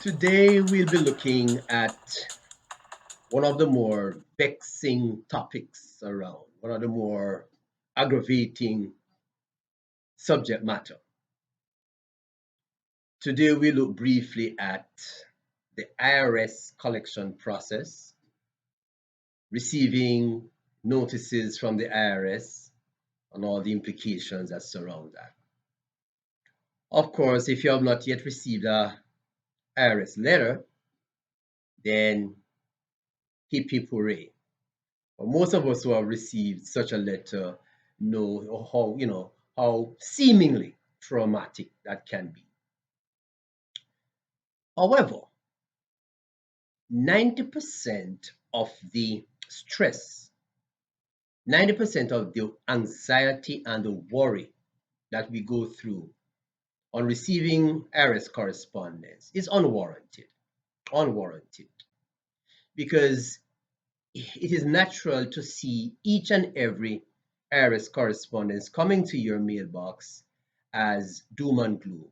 Today we'll be looking at one of the more vexing topics around, one of the more aggravating subject matter. Today we look briefly at the IRS collection process, receiving notices from the IRS and all the implications that surround that. Of course, if you have not yet received a IRS letter, then hip hip hooray. But most of us who have received such a letter know how seemingly traumatic that can be. However, 90% of the stress, 90% of the anxiety and the worry that we go through on receiving IRS correspondence is unwarranted. Unwarranted. Because it is natural to see each and every IRS correspondence coming to your mailbox as doom and gloom,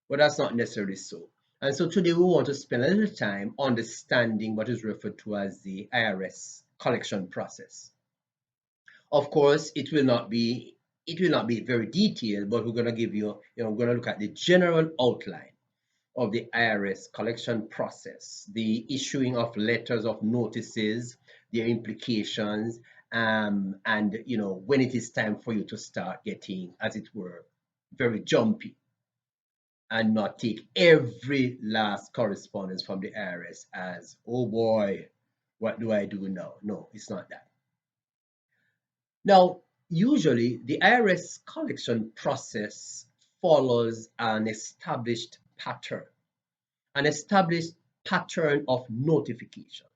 but that's not necessarily so. And so today we want to spend a little time understanding what is referred to as the IRS collection process. Of course, it will not be very detailed, but we're going to give you, we're going to look at the general outline of the IRS collection process, the issuing of letters of notices, their implications, and when it is time for you to start getting, as it were, very jumpy and not take every last correspondence from the IRS as, oh boy, what do I do now? No, it's not that. Now, usually the IRS collection process follows an established pattern of notification.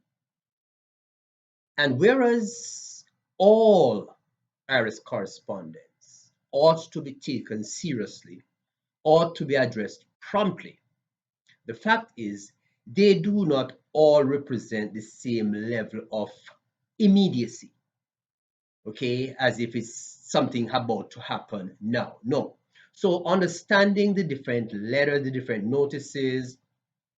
And whereas all IRS correspondence ought to be taken seriously, ought to be addressed promptly, the fact is they do not all represent the same level of immediacy, okay, as if it's something about to happen now. No. So understanding the different letters, the different notices,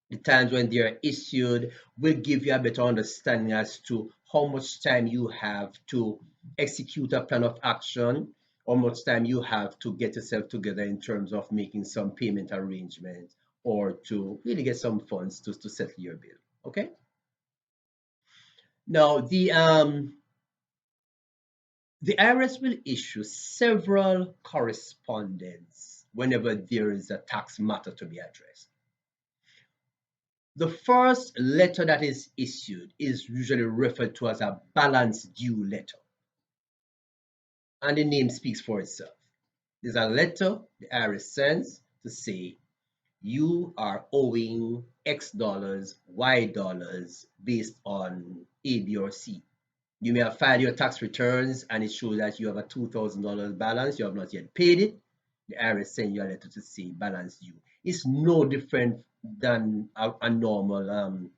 the times when they are issued will give you a better understanding as to how much time you have to execute a plan of action, how much time you have to get yourself together in terms of making some payment arrangements or to really get some funds to settle your bill. Okay. Now the IRS will issue several correspondence whenever there is a tax matter to be addressed. The first letter that is issued is usually referred to as a balance due letter. And the name speaks for itself. There's a letter the IRS sends to say you are owing X dollars, Y dollars based on A, B, or C. You may have filed your tax returns and it shows that you have a $2,000 balance. You have not yet paid it. The IRS sends you a letter to say balance due. It's no different than a normal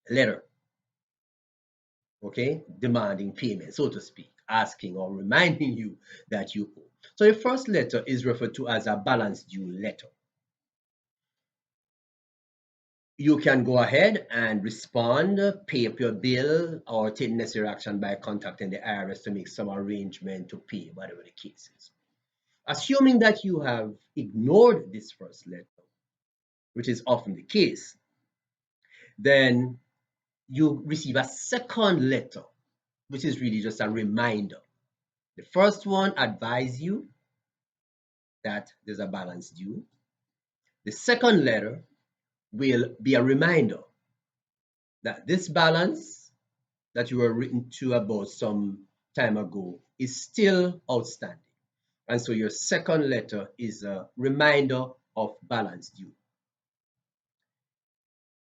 letter, okay, demanding payment, so to speak, asking or reminding you that you owe. So the first letter is referred to as a balance due letter. You can go ahead and respond, pay up your bill, or take necessary action by contacting the IRS to make some arrangement to pay, whatever the case is. Assuming that you have ignored this first letter, which is often the case, then you receive a second letter, which is really just a reminder. The first one advises you that there's a balance due. The second letter will be a reminder that this balance that you were written to about some time ago is still outstanding. And so your second letter is a reminder of balance due.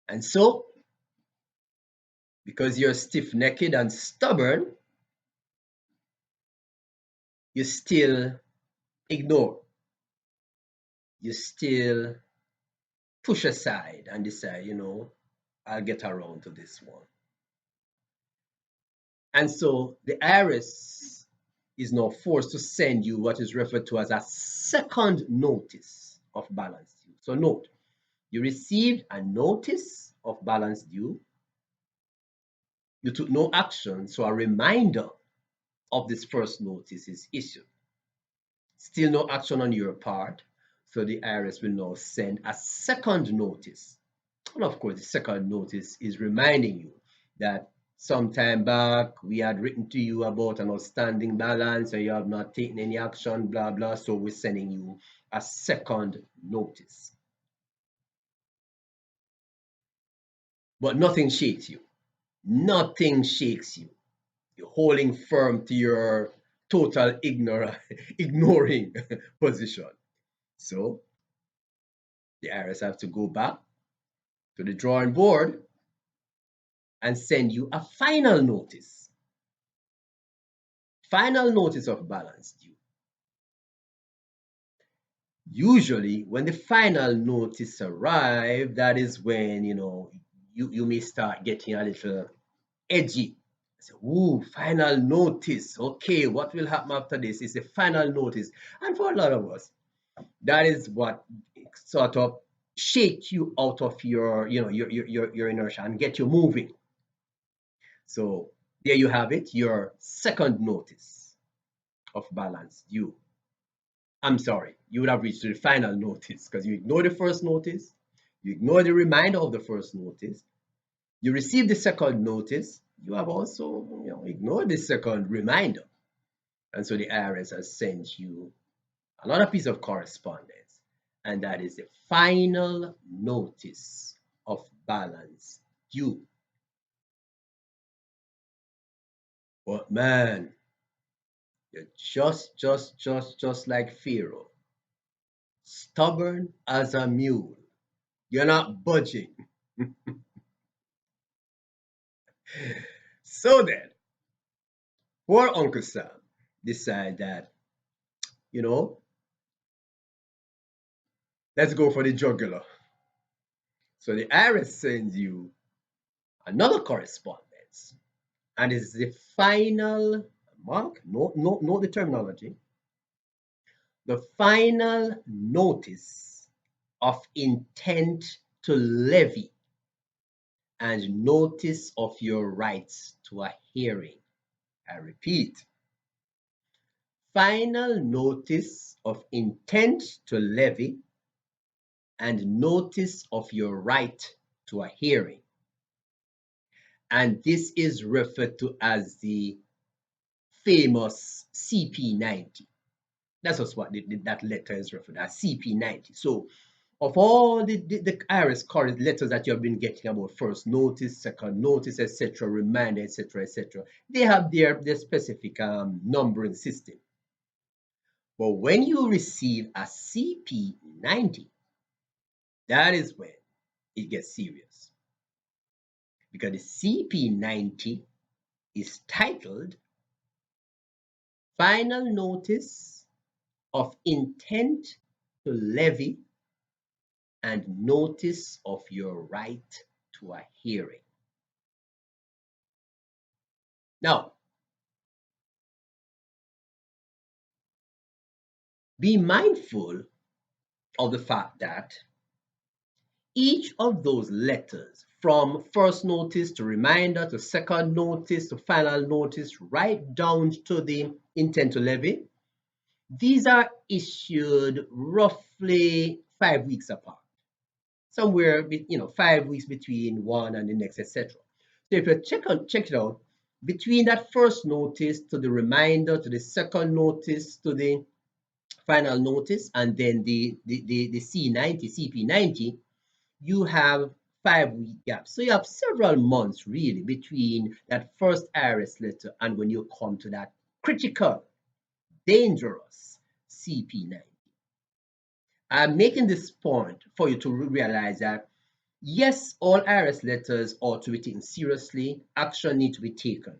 And so, because you're stiff-necked and stubborn, you still ignore. You still push aside and decide, I'll get around to this one. And so the IRS is now forced to send you what is referred to as a second notice of balance due. So note, You received a notice of balance due. You took no action, so a reminder of this first notice is issued. Still no action on your part, so the IRS will now send a second notice. And of course, the second notice is reminding you that some time back we had written to you about an outstanding balance and you have not taken any action, blah, blah. So we're sending you a second notice. But nothing shakes you. Nothing shakes you. You're holding firm to your total ignoring position. So the IRS have to go back to the drawing board and send you a final notice. Final notice of balance due. Usually, when the final notice arrives, that is when you may start getting a little edgy. Say, ooh, final notice. Okay, what will happen after this? It's a final notice. And for a lot of us, that is what sort of shake you out of your inertia and get you moving. So there you have it, your second notice of balance due. I'm sorry, you would have reached the final notice because you ignored the first notice, you ignored the reminder of the first notice, you received the second notice, you have also ignored the second reminder. And so the IRS has sent you another piece of correspondence, and that is the final notice of balance due. But man, you're just like Pharaoh, stubborn as a mule. You're not budging. So then, poor Uncle Sam decided that, you know, let's go for the jugular. So the IRS sends you another correspondence, and it's the final mark, note the terminology, the final notice of intent to levy and notice of your rights to a hearing. I repeat, final notice of intent to levy and notice of your right to a hearing. And this is referred to as the famous CP90. That's just what that letter is referred to as, CP90. So of all the IRS current letters that you have been getting about first notice, second notice, etc., reminder, etc., they have their specific numbering system. But when you receive a CP90, that is when it gets serious. Because the CP90 is titled Final Notice of Intent to Levy and Notice of Your Right to a Hearing. Now, be mindful of the fact that each of those letters, from first notice to reminder to second notice to final notice, right down to the intent to levy, these are issued roughly 5 weeks apart. Somewhere, 5 weeks between one and the next, etc. So if you check it out, between that first notice to the reminder to the second notice to the final notice and then the C90, CP90, you have 5 week gaps. So you have several months really between that first IRS letter and when you come to that critical, dangerous CP90. I'm making this point for you to realize that yes, all IRS letters ought to be taken seriously, action needs to be taken.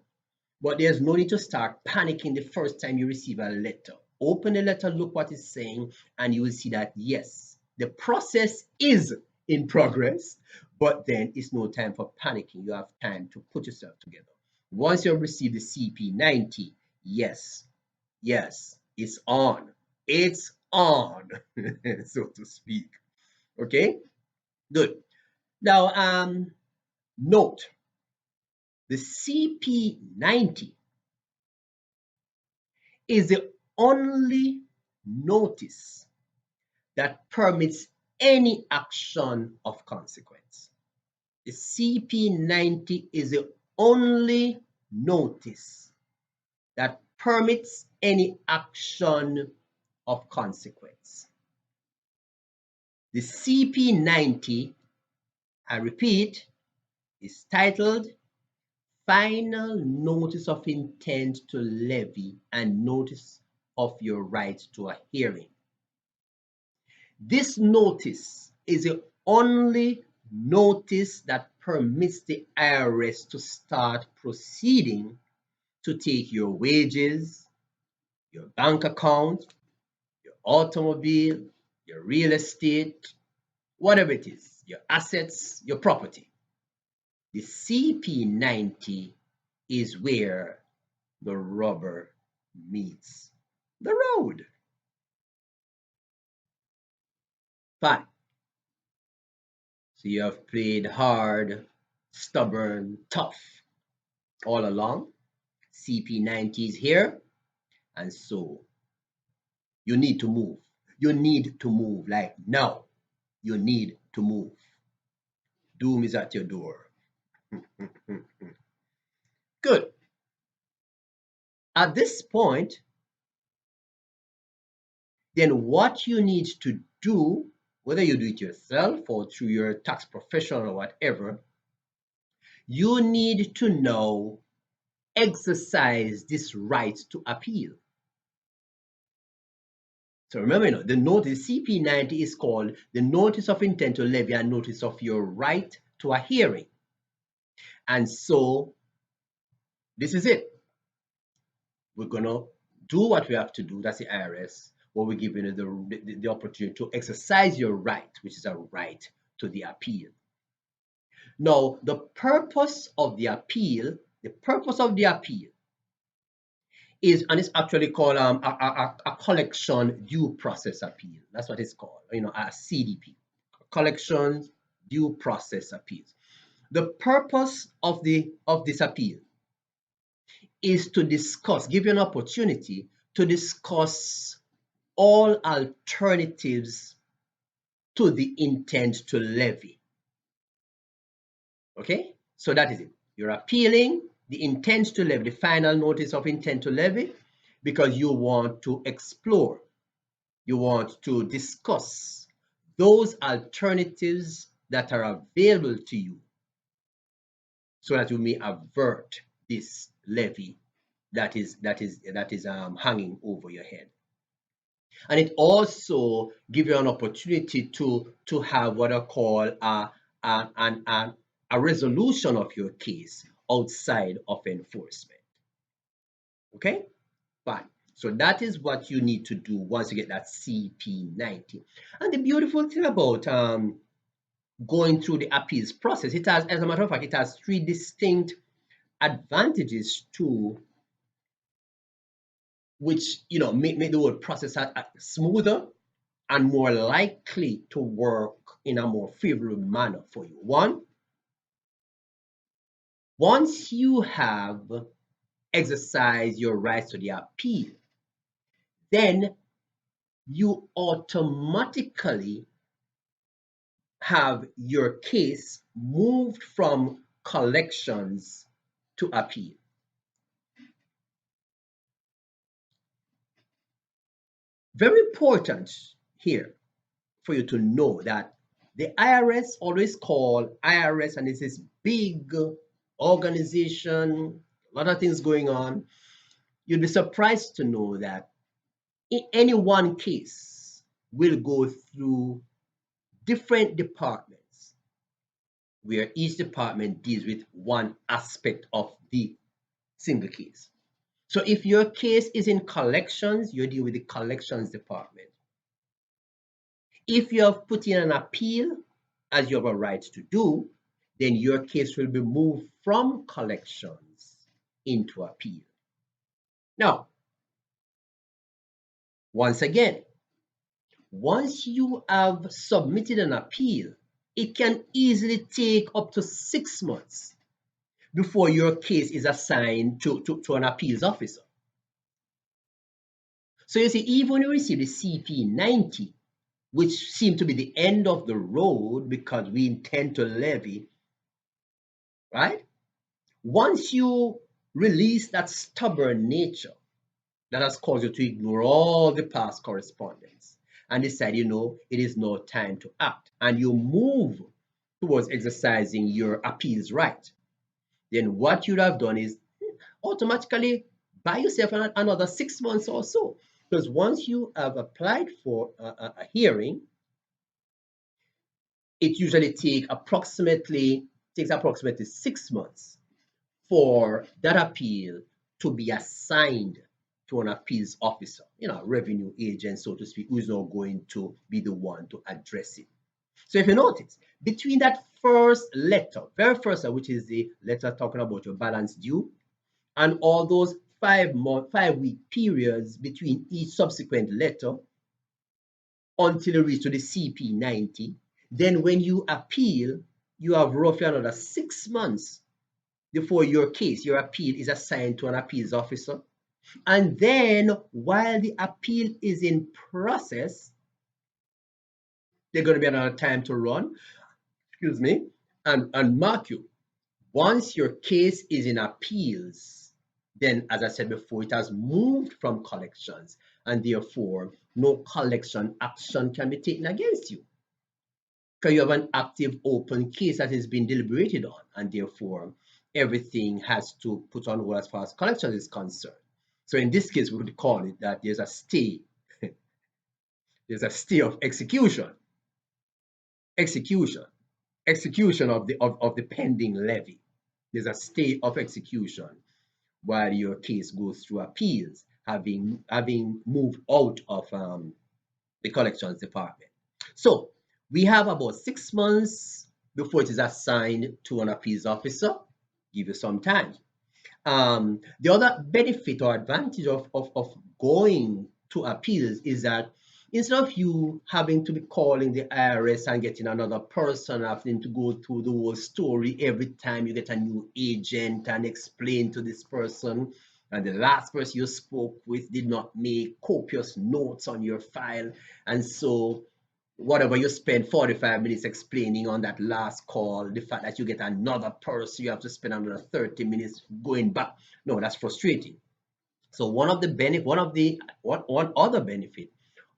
But there's no need to start panicking the first time you receive a letter. Open the letter, look what it's saying, and you will see that yes, the process is in progress, but then it's no time for panicking. You have time to put yourself together. Once you've received the CP90, yes, it's on. It's on, so to speak. Okay? Good. Now, note the CP90 is the only notice that permits any action of consequence. The CP90 is the only notice that permits any action of consequence. The CP90, I repeat, is titled Final Notice of Intent to Levy and Notice of Your Right to a Hearing. This notice is the only notice that permits the IRS to start proceeding to take your wages, your bank account, your automobile, your real estate, whatever it is, your assets, your property. The CP90 is where the rubber meets the road. Fine. So you have played hard, stubborn, tough all along. CP90 is here, and so you need to move. You need to move like now. You need to move. Doom is at your door. Good. At this point, then what you need to do, whether you do it yourself or through your tax professional or whatever, you need to now exercise this right to appeal. So remember, the notice CP90 is called the Notice of Intent to Levy and Notice of Your Right to a Hearing. And so this is it. We're going to do what we have to do. That's the IRS, where we're giving you the opportunity to exercise your right, which is a right to the appeal. Now, the purpose of the appeal is, and it's actually called a collection due process appeal. That's what it's called, a CDP, collections due process appeals. The purpose of this appeal is to discuss, give you an opportunity to discuss all alternatives to the intent to levy. Okay, so that is it. You're appealing the intent to levy, the final notice of intent to levy, because you want to explore, you want to discuss those alternatives that are available to you so that you may avert this levy that is hanging over your head. And it also gives you an opportunity to have what I call a resolution of your case outside of enforcement. Okay, fine. So that is what you need to do once you get that CP90. And the beautiful thing about going through the appeals process, it has, as a matter of fact, it has 3 distinct advantages to which make the whole process smoother and more likely to work in a more favorable manner for you. One, once you have exercised your rights to the appeal, then you automatically have your case moved from collections to appeal. Very important here for you to know that the IRS always call IRS, and it's this big organization, a lot of things going on. You'd be surprised to know that in any one case will go through different departments where each department deals with one aspect of the single case. So if your case is in collections, you deal with the collections department. If you have put in an appeal, as you have a right to do, then your case will be moved from collections into appeal. Now, once again, once you have submitted an appeal, it can easily take up to 6 months before your case is assigned to an appeals officer. So you see, even when you receive the CP 90, which seemed to be the end of the road because we intend to levy, right? Once you release that stubborn nature that has caused you to ignore all the past correspondence and decide, it is now time to act, and you move towards exercising your appeals right, then what you'd have done is automatically buy yourself another 6 months or so. Because once you have applied for a hearing, it usually takes approximately 6 months for that appeal to be assigned to an appeals officer, a revenue agent, so to speak, who is now going to be the one to address it. So if you notice, between that first letter, very first letter, which is the letter talking about your balance due, and all those 5-week periods between each subsequent letter until you reach to the CP 90, then when you appeal, you have roughly another 6 months before your case, your appeal is assigned to an appeals officer. And then while the appeal is in process, there's going to be another time to run, excuse me, and mark you. Once your case is in appeals, then as I said before, it has moved from collections, and therefore no collection action can be taken against you, because you have an active open case that is being deliberated on, and therefore everything has to put on hold as far as collection is concerned. So in this case, we would call it that there's a stay. There's a stay of execution of the pending levy. There's a stay of execution while your case goes through appeals, having moved out of the collections department. So we have about 6 months before it is assigned to an appeals officer. Give you some time. The other benefit or advantage of going to appeals is that instead of you having to be calling the IRS and getting another person, having to go through the whole story every time you get a new agent and explain to this person, and the last person you spoke with did not make copious notes on your file, and so whatever you spend 45 minutes explaining on that last call, the fact that you get another person, you have to spend another 30 minutes going back. No, that's frustrating. So one other benefit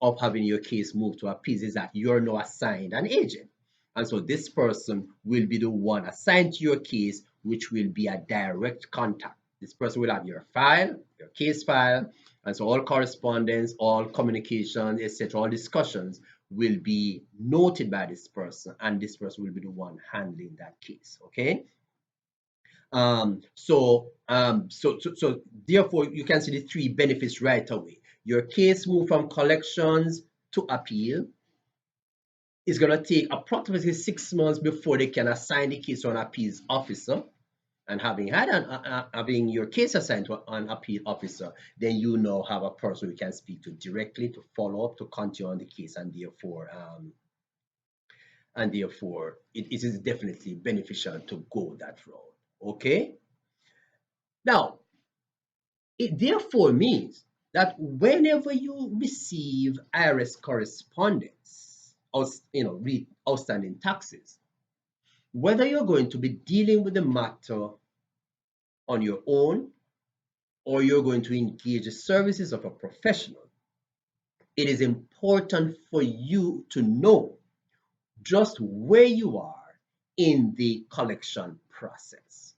of having your case moved to appeals is that you're now assigned an agent. And so this person will be the one assigned to your case, which will be a direct contact. This person will have your file, your case file, and so all correspondence, all communication, etc., all discussions will be noted by this person, and this person will be the one handling that case. Okay. So therefore, you can see the three benefits right away. Your case move from collections to appeal. It's going to take approximately 6 months before they can assign the case to an appeals officer. And having your case assigned to an appeal officer, then you now have a person you can speak to directly to follow up, to continue on the case, and therefore it is definitely beneficial to go that route. Okay. Now, it therefore means that whenever you receive IRS correspondence, or read outstanding taxes, whether you're going to be dealing with the matter on your own or you're going to engage the services of a professional, it is important for you to know just where you are in the collection process.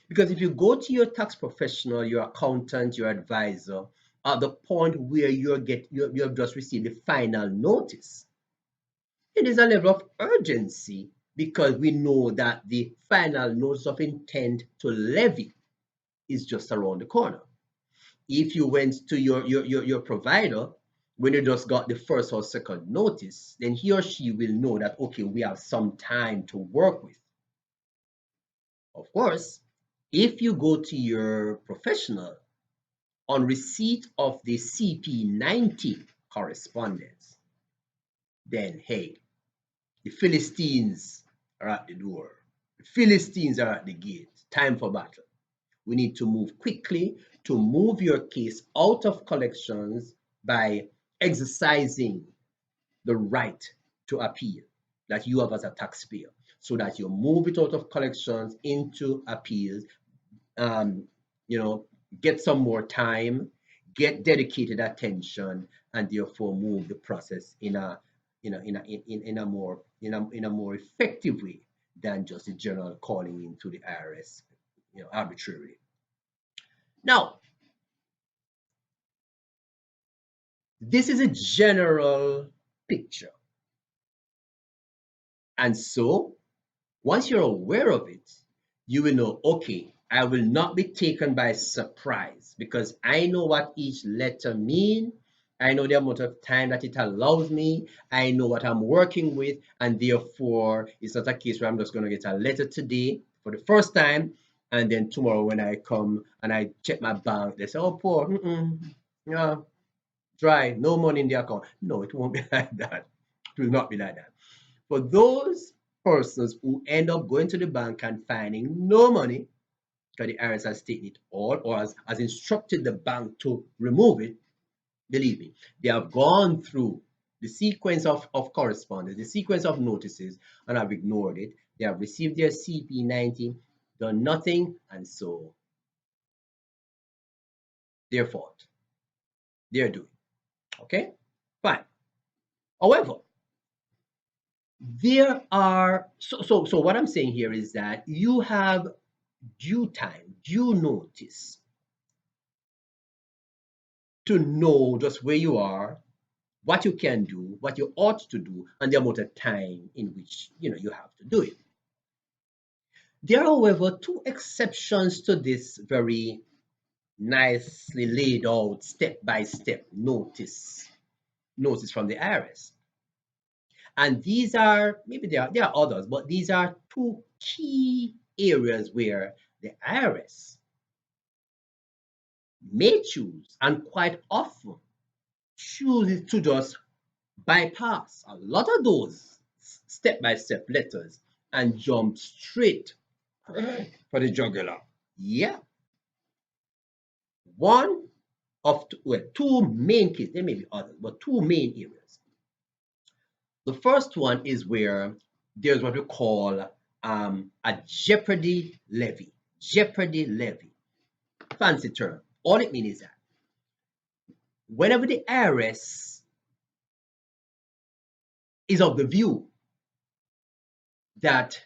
Because if you go to your tax professional, your accountant, your advisor, at the point where you have just received the final notice, it is a level of urgency, because we know that the final notice of intent to levy is just around the corner. If you went to your provider when you just got the first or second notice, then he or she will know that, okay, we have some time to work with. Of course, if you go to your professional on receipt of the CP 90 correspondence, then hey, The Philistines are at the door. The Philistines are at the gate. Time for battle. We need to move quickly to move your case out of collections by exercising the right to appeal that you have as a taxpayer, so that you move it out of collections into appeals. um, you know, get some more time, get dedicated attention, and therefore move the process in a more effective way than just the general calling into the IRS, arbitrarily. Now, this is a general picture, and so once you're aware of it, you will know, okay, I will not be taken by surprise because I know what each letter means. I know the amount of time that it allows me. I know what I'm working with. And therefore, it's not a case where I'm just going to get a letter today for the first time. And then tomorrow when I come and I check my bank, they say, oh, poor, yeah, dry, no money in the account. No, it won't be like that. It will not be like that. For those persons who end up going to the bank and finding no money, because the IRS has taken it all or has instructed the bank to remove it, believe me, they have gone through the sequence of correspondence, the sequence of notices, and have ignored it. They have received their CP90, done nothing, and so their fault. They're doing. Okay? Fine. However, there are so what I'm saying here is that you have due time, due notice to know just where you are, what you can do, what you ought to do, and the amount of time in which you have to do it. There are, however, two exceptions to this very nicely laid out step-by-step notice from the IRS. And these are, maybe there are others, but these are two key areas where the IRS may choose, and quite often chooses, to just bypass a lot of those step-by-step letters and jump straight for the jugular. Yeah. One of two, well, two main cases, there may be others, but two main areas. The first one is where there's what we call a jeopardy levy. Jeopardy levy. Fancy term. All it means is that whenever the IRS is of the view that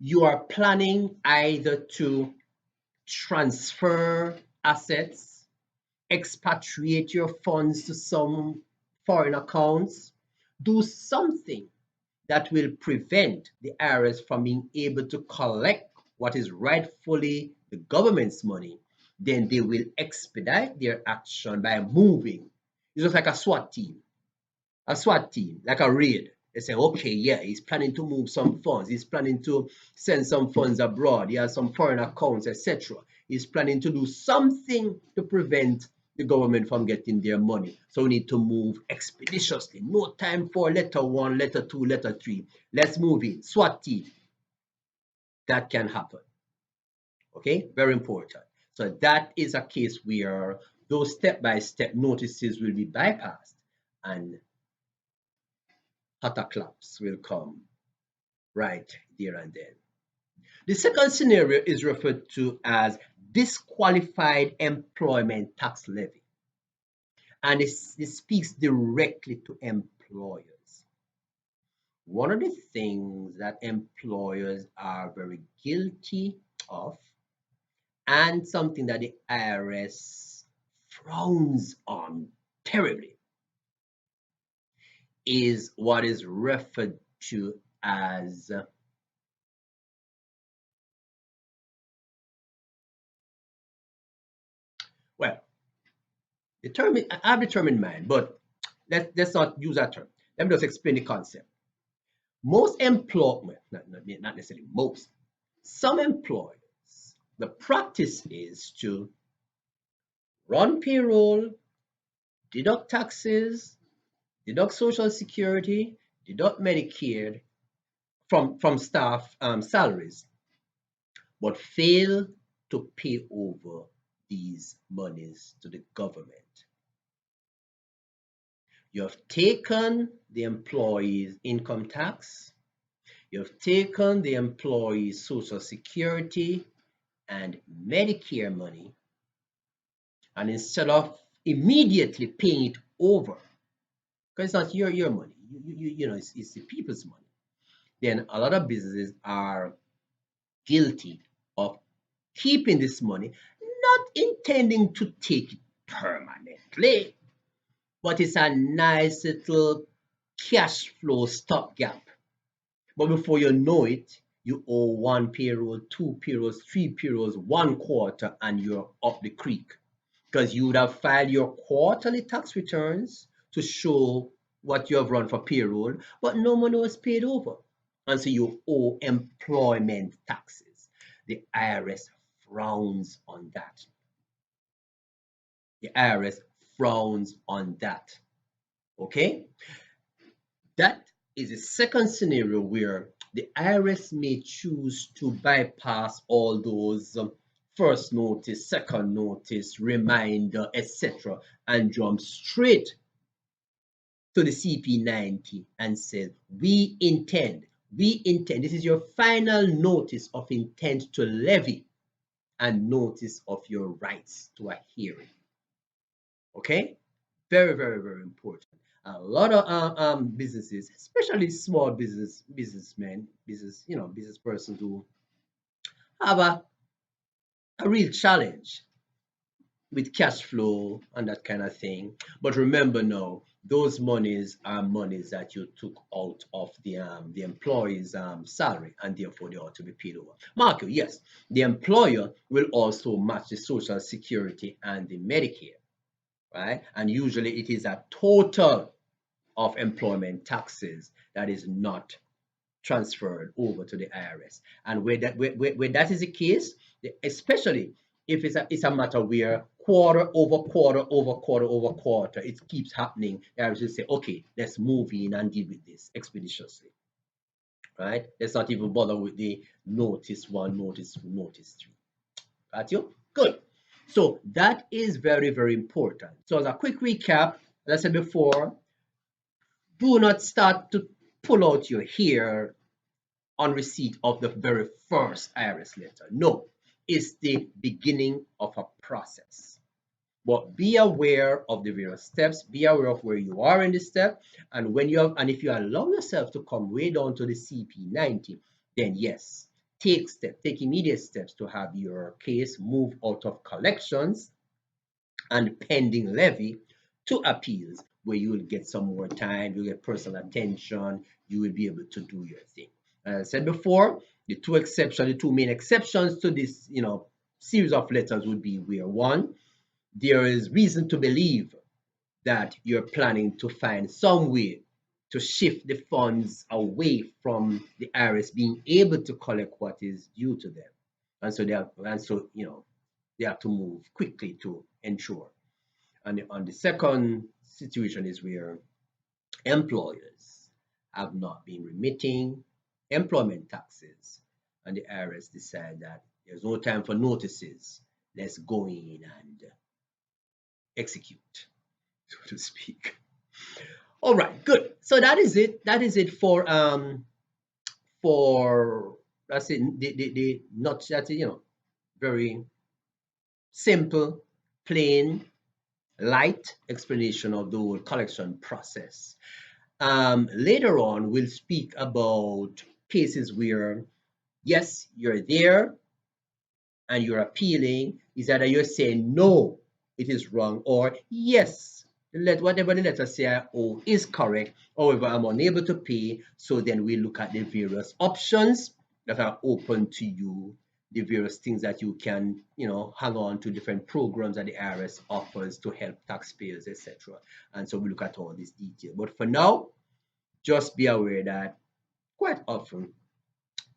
you are planning either to transfer assets, expatriate your funds to some foreign accounts, do something that will prevent the IRS from being able to collect what is rightfully the government's money, then they will expedite their action by moving. It's just like a SWAT team, like a raid. They say, okay, yeah, he's planning to move some funds. He's planning to send some funds abroad. He has some foreign accounts, etc. He's planning to do something to prevent the government from getting their money. So we need to move expeditiously. No time for letter one, letter two, letter three. Let's move in. SWAT team. That can happen. Okay, very important. So that is a case where those step-by-step notices will be bypassed and claps will come right there and then. The second scenario is referred to as disqualified employment tax levy, and it speaks directly to employers. One of the things that employers are very guilty of, and something that the IRS frowns on terribly, is what is referred to as well, I've determined mine, but let's not use that term. Let me just explain the concept. Most employers, not necessarily most, some employers, the practice is to run payroll, deduct taxes, deduct social security, deduct Medicare from staff salaries, but fail to pay over these monies to the government. You have taken the employee's income tax, you have taken the employee's social security and Medicare money, and instead of immediately paying it over, because it's not your money, you know, it's the people's money, then a lot of businesses are guilty of keeping this money, not intending to take it permanently, but it's a nice little cash flow stopgap. But before you know it, you owe one payroll, two payrolls, three payrolls, one quarter, and you're up the creek. Because you would have filed your quarterly tax returns to show what you have run for payroll, but no money was paid over. And so you owe employment taxes. The IRS frowns on that. The IRS frowns on that. Okay? That is a second scenario where the IRS may choose to bypass all those first notice, second notice, reminder, etc., and jump straight to the CP90 and says, we intend, this is your final notice of intent to levy and notice of your rights to a hearing. Okay? Very, very, very important. A lot of businesses, especially small businessmen, business persons who have a real challenge with cash flow and that kind of thing. But remember now, those monies are monies that you took out of the employee's salary, and therefore they ought to be paid over. Mark you, yes, the employer will also match the Social Security and the Medicare, right? And usually it is a total of employment taxes that is not transferred over to the IRS. And where that is the case, especially if it's a matter where quarter over quarter over quarter over quarter, it keeps happening, the IRS will say, okay, let's move in and deal with this expeditiously, right? Let's not even bother with the notice one, notice two, notice three. Got you? Good. So that is very, very important. So as a quick recap, as I said before, do not start to pull out your hair on receipt of the very first IRS letter. No, it's the beginning of a process. But be aware of the various steps, be aware of where you are in the step, and when you have, and if you allow yourself to come way down to the CP90, then yes, take immediate steps to have your case move out of collections and pending levy to appeals, where you will get some more time, you'll get personal attention, you will be able to do your thing. As I said before, the two main exceptions to this, series of letters would be where one, there is reason to believe that you're planning to find some way to shift the funds away from the IRS being able to collect what is due to them. And so they have to move quickly to ensure. And on the second situation is where employers have not been remitting employment taxes, and the IRS decide that there's no time for notices. Let's go in and execute, so to speak. All right, good. So that is it. That is it for that's it. The not that's very simple, plain, light explanation of the whole collection process. Later on, we'll speak about cases where, yes, you're there and you're appealing. Is either you're saying, no, it is wrong, or yes, whatever the letter say I owe is correct. However, I'm unable to pay. So then we look at the various options that are open to you, the various things that you can, hang on to, different programs that the IRS offers to help taxpayers, etc. And so we look at all this detail. But for now, just be aware that quite often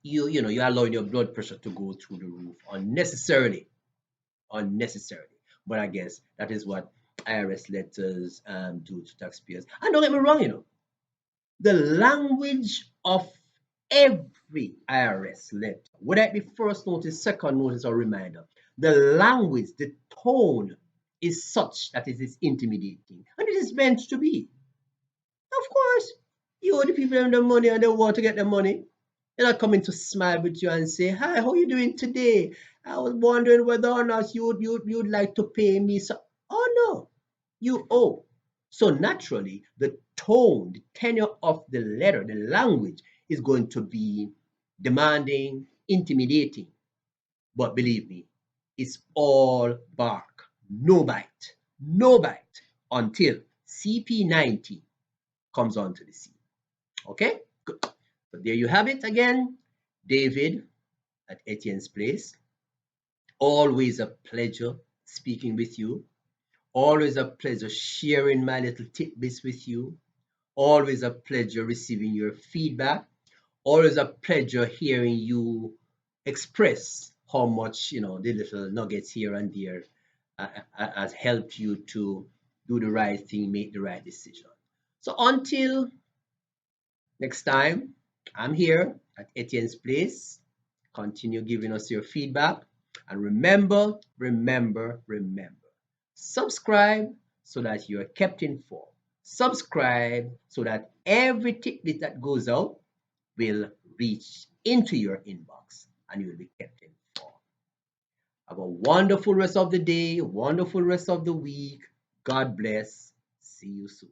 you're allowing your blood pressure to go through the roof unnecessarily. But I guess that is what IRS letters do to taxpayers. And don't get me wrong, The language of every IRS letter, whether it be first notice, second notice, or reminder, the language, the tone is such that it is intimidating. And it is meant to be. Of course, you owe the people them the money and they want to get the money. They're not coming to smile with you and say, "Hi, how you doing today? I was wondering whether or not you'd like to pay me." So, oh no, you owe. So naturally, the tone, the tenor of the letter, the language is going to be demanding, intimidating. But believe me, it's all bark, no bite until CP90 comes onto the scene. Okay, good. So there you have it again, David at Etienne's Place. Always a pleasure speaking with you. Always a pleasure sharing my little tidbits with you. Always a pleasure receiving your feedback. Always a pleasure hearing you express how much the little nuggets here and there has helped you to do the right thing, make the right decision. So until next time, I'm here at Etienne's Place. Continue giving us your feedback. And remember, subscribe so that you are kept informed. Subscribe so that every tidbit that goes out will reach into your inbox and you will be kept informed. Have a wonderful rest of the day, wonderful rest of the week. God bless. See you soon.